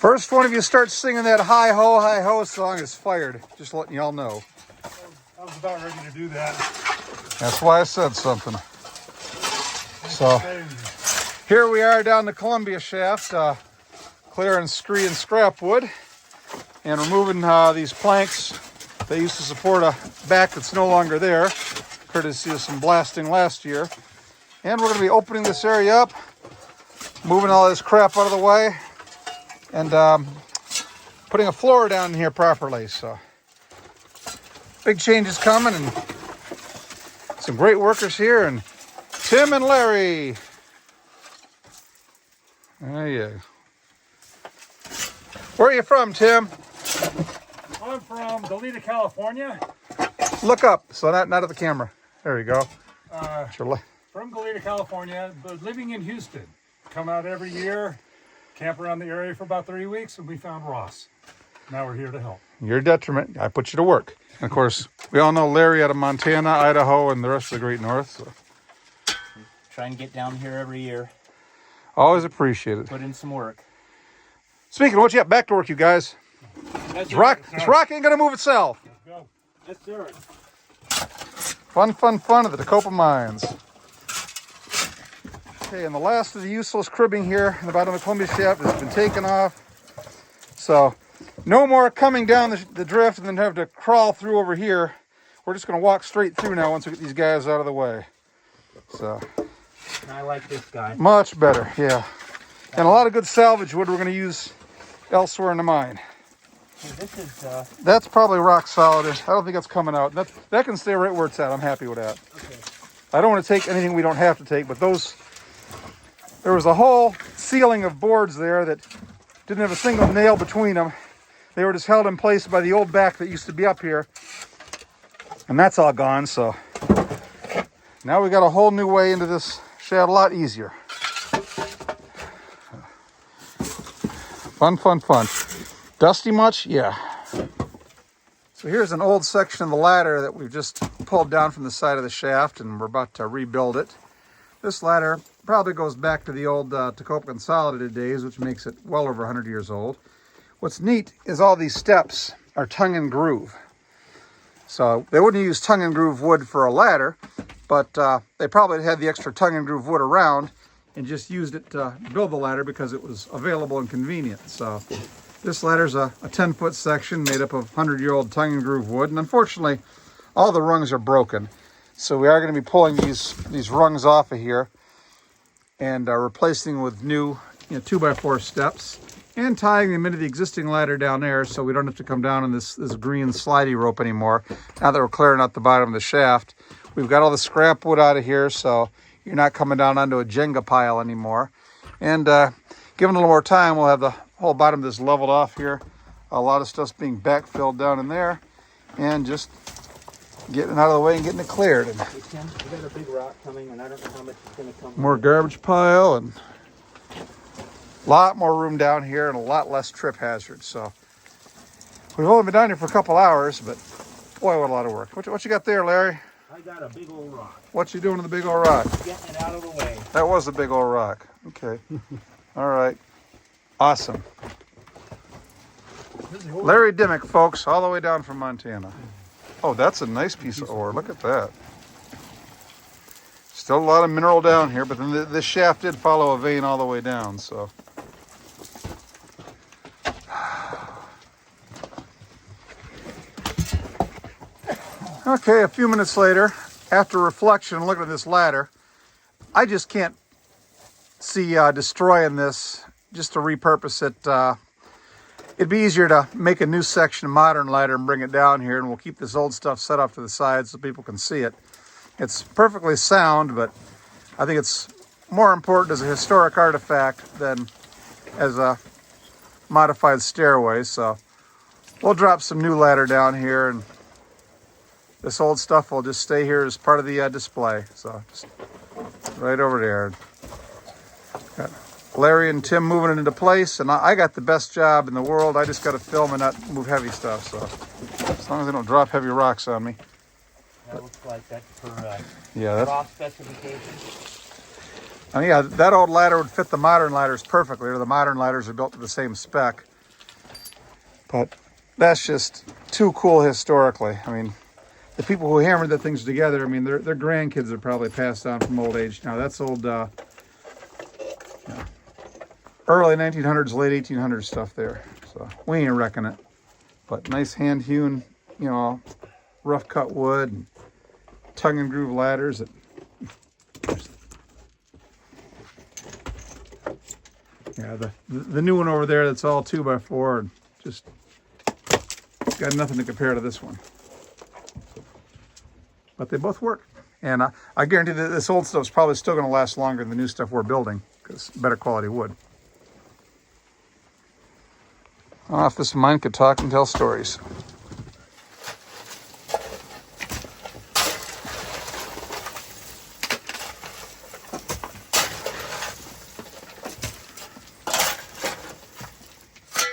First one of you starts singing that hi ho song is fired. Just letting y'all know. I was about ready to do that. That's why I said something. So here we are down the Columbia shaft, clearing scree and scrap wood and removing these planks that used to support a back that's no longer there, courtesy of some blasting last year. And we're going to be opening this area up, moving all this crap out of the way, and putting a floor down in here properly. So big changes coming, and some great workers here, and Tim and Larry. There you go. Where are you from, Tim? I'm from Goleta, California. Look up, so not at the camera. There you go. From Goleta, California, but living in Houston. Come out every year, camp around the area for about 3 weeks, and we found Ross. Now we're here to help. Your detriment. I put you to work. And of course, we all know Larry out of Montana, Idaho, and the rest of the Great North. So. Try and get down here every year. Always appreciate it. Put in some work. Speaking of which, yeah, back to work, you guys. This rock ain't gonna move itself. Let's go. Yes, sir. Fun at the Tecopa mines. Okay, and the last of the useless cribbing here in the bottom of the Columbia shaft has been taken off. So no more coming down the drift and then have to crawl through over here. We're just gonna walk straight through now once we get these guys out of the way. So I like this guy. much better, yeah. And a lot of good salvage wood we're gonna use elsewhere in the mine. This is That's probably rock solid. I don't think that's coming out. That can stay right where it's at. I'm happy with that. okay. I don't want to take anything we don't have to take, but there was a whole ceiling of boards there that didn't have a single nail between them. They were just held in place by the old back that used to be up here. And that's all gone, so now we got a whole new way into this shaft, a lot easier. Fun. Dusty much? Yeah. So here's an old section of the ladder that we've just pulled down from the side of the shaft, and we're about to rebuild it. This ladder probably goes back to the old Tecopa Consolidated days, which makes it well over 100 years old. What's neat is all these steps are tongue and groove. So they wouldn't use tongue and groove wood for a ladder, but they probably had the extra tongue and groove wood around and just used it to build the ladder because it was available and convenient. So this ladder's a 10-foot section made up of 100-year-old tongue and groove wood, and unfortunately, all the rungs are broken. So we are going to be pulling these rungs off of here and replacing them with new 2x4 steps and tying them into the existing ladder down there so we don't have to come down on this green slidey rope anymore. Now that we're clearing out the bottom of the shaft, we've got all the scrap wood out of here, so you're not coming down onto a Jenga pile anymore. And given a little more time, we'll have the whole bottom of this leveled off here. A lot of stuff's being backfilled down in there, and just getting it out of the way and getting it cleared. And Hey, Tim, we got a big rock coming, and I don't know how much is going to come. more garbage pile, and a lot more room down here, and a lot less trip hazard. So we've only been down here for a couple hours, but boy, what a lot of work. What you got there, Larry? I got a big old rock. What you doing to the big old rock? Getting it out of the way. That was a big old rock. Okay. All right. Awesome. Larry Dimmick, folks, all the way down from Montana. Oh, that's a nice piece of ore. Look at that. Still a lot of mineral down here, but then this shaft did follow a vein all the way down, so. Okay, a few minutes later, after reflection, looking at this ladder, I just can't see destroying this just to repurpose it. It'd be easier to make a new section of modern ladder and bring it down here, and we'll keep this old stuff set off to the side so people can see it. It's perfectly sound, but I think it's more important as a historic artifact than as a modified stairway. So we'll drop some new ladder down here, and this old stuff will just stay here as part of the display. So just right over there. Got Larry and Tim moving it into place, and I got the best job in the world. I just got to film and not move heavy stuff. So as long as they don't drop heavy rocks on me. That looks like that's for Yeah, raw specifications. yeah, that old ladder would fit the modern ladders perfectly, or the modern ladders are built to the same spec. But that's just too cool historically. I mean, the people who hammered the things together, I mean, their grandkids are probably passed on from old age now. That's old, early 1900s, late 1800s stuff there. So we ain't wrecking it. But nice hand-hewn, you know, rough cut wood, and tongue and groove ladders. Yeah, the new one over there that's all 2x4, and just got nothing to compare to this one. But they both work. And I guarantee that this old stuff's probably still going to last longer than the new stuff we're building, because better quality wood. Oh, if this mine could talk and tell stories.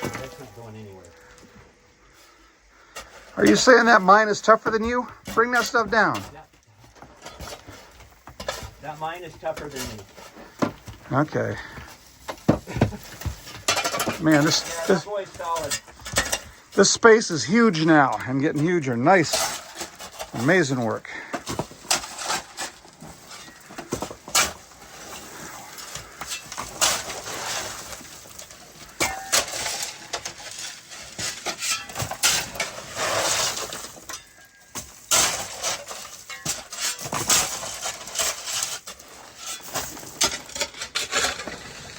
That's not going anywhere. Are you saying that mine is tougher than you? Bring that stuff down. That mine is tougher than me. Okay. Man, That boy's solid. this space is huge now and getting huger. Nice, amazing work.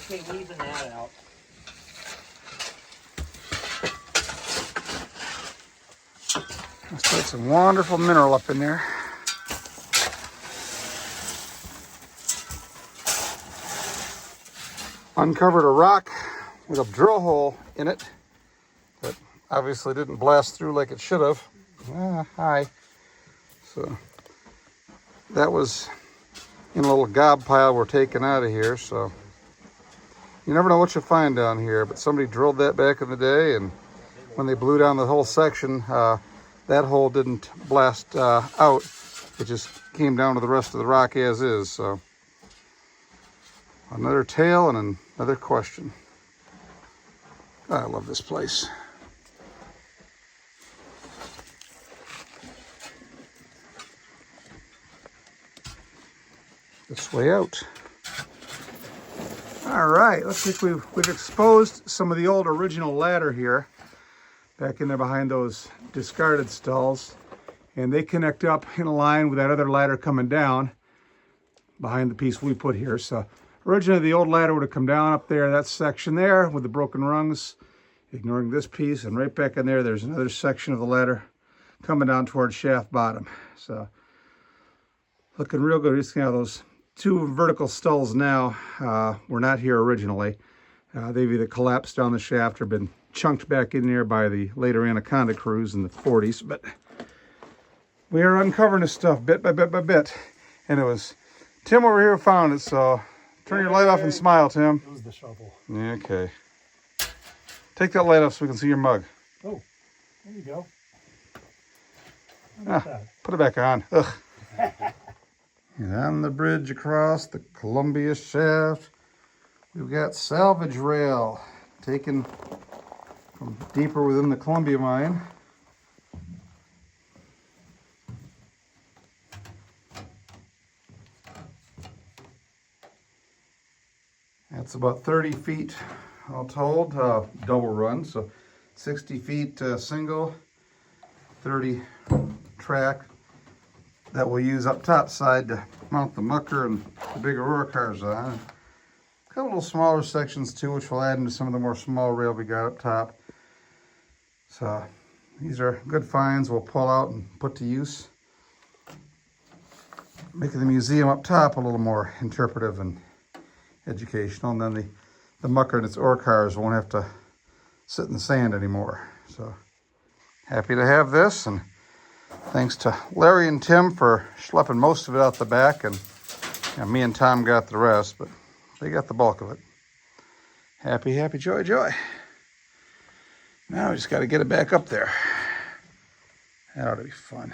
Okay, leaving that out. Let's put some wonderful mineral up in there. Uncovered a rock with a drill hole in it that obviously didn't blast through like it should have. Hi. So that was in a little gob pile we're taking out of here. So you never know what you'll find down here, but somebody drilled that back in the day, and when they blew down the whole section, that hole didn't blast out. It just came down to the rest of the rock as is. So another tale and another question. I love this place. This way out. All right, looks like we've exposed some of the old original ladder here, back in there behind those discarded stalls, and they connect up in a line with that other ladder coming down behind the piece we put here. So originally the old ladder would have come down up there, that section there with the broken rungs, ignoring this piece, and right back in there, there's another section of the ladder coming down towards shaft bottom. So looking real good. Just kind of those two vertical stalls now were not here originally. They've either collapsed down the shaft or been chunked back in there by the later Anaconda crews in the 40s. But we are uncovering this stuff bit by bit by bit. And it was Tim over here who found it, so turn your light off and smile, Tim. It was the shovel. Okay. Take that light off so we can see your mug. Oh, there you go. How about that? Put it back on. Ugh. And on the bridge across the Columbia shaft, we've got salvage rail taken from deeper within the Columbia mine. That's about 30 feet all told, double run, so 60 feet single, 30 track that we'll use up top side to mount the mucker and the bigger ore cars on. A couple little smaller sections too, which we'll add into some of the more small rail we got up top. So these are good finds we'll pull out and put to use, making the museum up top a little more interpretive and educational. And then the mucker and its ore cars won't have to sit in the sand anymore. So happy to have this, and thanks to Larry and Tim for schlepping most of it out the back, and me and Tom got the rest, but they got the bulk of it. Happy, happy, joy, joy. Now we just got to get it back up there. That ought to be fun.